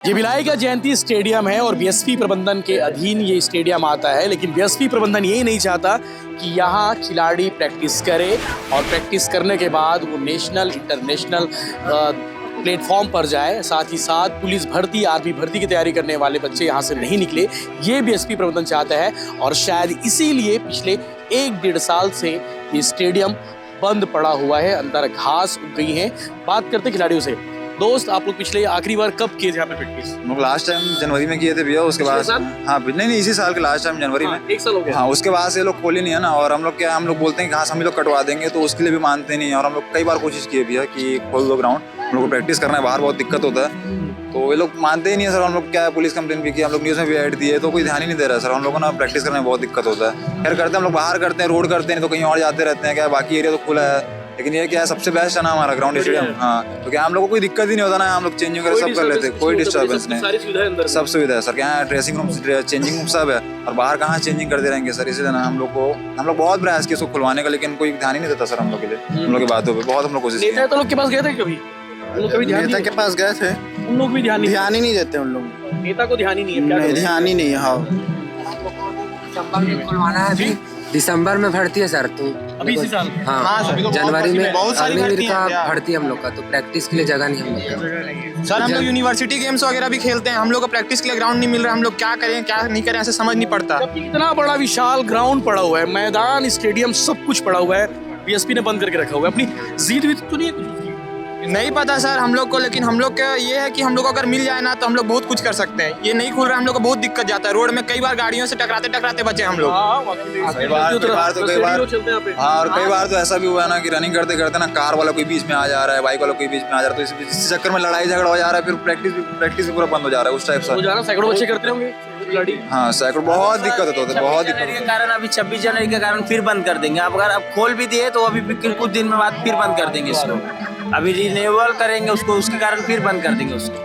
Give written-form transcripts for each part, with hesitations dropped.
ये भिलाई का जयंती स्टेडियम है और बीएसपी प्रबंधन के अधीन ये स्टेडियम आता है, लेकिन बीएसपी प्रबंधन ये नहीं चाहता कि यहाँ खिलाड़ी प्रैक्टिस करे और प्रैक्टिस करने के बाद वो नेशनल इंटरनेशनल प्लेटफॉर्म पर जाए। साथ ही साथ पुलिस भर्ती, आर्मी भर्ती की तैयारी करने वाले बच्चे यहाँ से नहीं निकले, ये बीएसपी प्रबंधन चाहता है। और शायद इसीलिए पिछले 1-1.5 साल से ये स्टेडियम बंद पड़ा हुआ है, अंदर घास उग गई है। बात करते खिलाड़ियों से। दोस्त, आप लोग पिछले आखिरी बार कब किए थे यहाँ पे प्रैक्टिस? हम लोग लास्ट टाइम जनवरी में किए थे भैया। उसके बाद हाँ नहीं इसी साल के लास्ट टाइम जनवरी में 1 साल हो गया। हाँ, उसके बाद से लोग खोले नहीं है ना। और हम लोग क्या, हम लोग बोलते हैं कि घास हम लोग कटवा देंगे, तो उसके लिए भी मानते नहीं। और हम लोग कई बार कोशिश किए भैया कि खोल दो ग्राउंड, हम लोग को प्रैक्टिस करना है, बाहर बहुत दिक्कत होता है, तो ये लोग मानते ही नहीं है सर। हम लोग क्या है, पुलिस कंप्लेन भी की, हम लोग न्यूज़ में भी ऐड दिए, तो कोई ध्यान ही नहीं दे रहा है सर। हम लोगों को ना प्रैक्टिस करने में बहुत दिक्कत होता है। खैर करते हैं हम लोग, बाहर करते हैं, रोड करते हैं, तो कहीं और जाते रहते हैं। क्या बाकी एरिया तो खुला है, लेकिन ये क्या है, सबसे बेस्ट है ना हमारा ग्राउंड स्टेडियम। हाँ, तो क्या हम लोग को कोई दिक्कत ही नहीं होता ना, हम लोग चेंजिंग वगैरह सब कर लेते हैं, कोई डिस्टर्बेंस नहीं, सब सुविधा है सर। क्या है, ड्रेसिंग रूम, चेंजिंग रूम सब है, और बाहर कहाँ चेंजिंग करते रहेंगे सर। इसीलिए ना हम लोग बहुत प्रयास किया इसको खुलवाने का, लेकिन कोई ध्यान ही नहीं देता सर हम लोग के लिए। हम लोग की बातों पर बहुत हम लोग कोशिश नेता तो लोग के पास गए थे कभी? नेता के पास गए थे, उन लोग भी ध्यान ही नहीं देते उन लोग। नेता को ध्यान ही नहीं है, ध्यान ही नहीं है। हाँ, खुलवाना है अभी दिसंबर में भर्ती है सर। तो अभी इसी साल? हाँ सर, जनवरी में बहुत सारी भर्ती का है भर्ती हम लोग का, तो प्रैक्टिस के लिए जगह नहीं हम लोग। सर हम लोग यूनिवर्सिटी गेम्स वगैरह भी खेलते हैं, हम लोग को प्रैक्टिस के लिए ग्राउंड नहीं मिल रहा, हम लोग क्या करें क्या नहीं करें ऐसे समझ नहीं पड़ता। इतना बड़ा विशाल ग्राउंड पड़ा हुआ है, मैदान, स्टेडियम, सब कुछ पड़ा हुआ है, बीएसपी ने बंद करके रखा हुआ है। अपनी जीत भी तो नहीं है कुछ? नहीं पता सर हम लोग को, लेकिन हम लोग का ये है कि हम लोग को अगर मिल जाए ना तो हम लोग बहुत कुछ कर सकते हैं। ये नहीं खुल रहा है, हम लोग को बहुत दिक्कत जाता है। रोड में कई बार गाड़ियों से टकराते बचे हम लोग। कई बार और कई बार तो ऐसा भी हुआ है ना कि रनिंग करते करते ना कार वाला कोई बीच में आ जा रहा है, बाइक वाला कोई बीच में आ जा रहा है, तो इस चक्कर में लड़ाई झगड़ा हो जा रहा है, फिर प्रैक्टिस भी पूरा बंद हो जा रहा है उस टाइप से। सैकड़ों बच्चे करते होंगे खिलाड़ी। हाँ, सैकड़ों, बहुत दिक्कत होता है, बहुत दिक्कत के कारण। अभी 26 जनवरी के कारण फिर बंद कर देंगे। अब अगर अब खोल भी दिए तो अभी कुछ दिन में बाद फिर बंद कर देंगे इसको। अभी रिन्यूअल करेंगे उसको, उसके कारण फिर बंद कर देंगे उसको।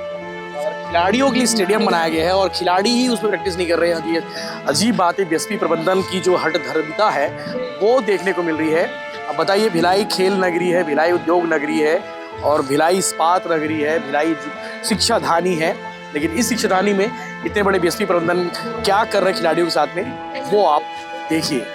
खिलाड़ियों के लिए स्टेडियम बनाया गया है और खिलाड़ी ही उसमें प्रैक्टिस नहीं कर रहे हैं। ये अजीब बात है, बीएसपी प्रबंधन की जो हठधर्मिता है वो देखने को मिल रही है। अब बताइए, भिलाई खेल नगरी है, भिलाई उद्योग नगरी है और भिलाई इस्पात नगरी है, भिलाई शिक्षा धानी है, लेकिन इस शिक्षा धानी में इतने बड़े बीएसपी प्रबंधन क्या कर रहे हैं खिलाड़ियों के साथ में, वो आप देखिए।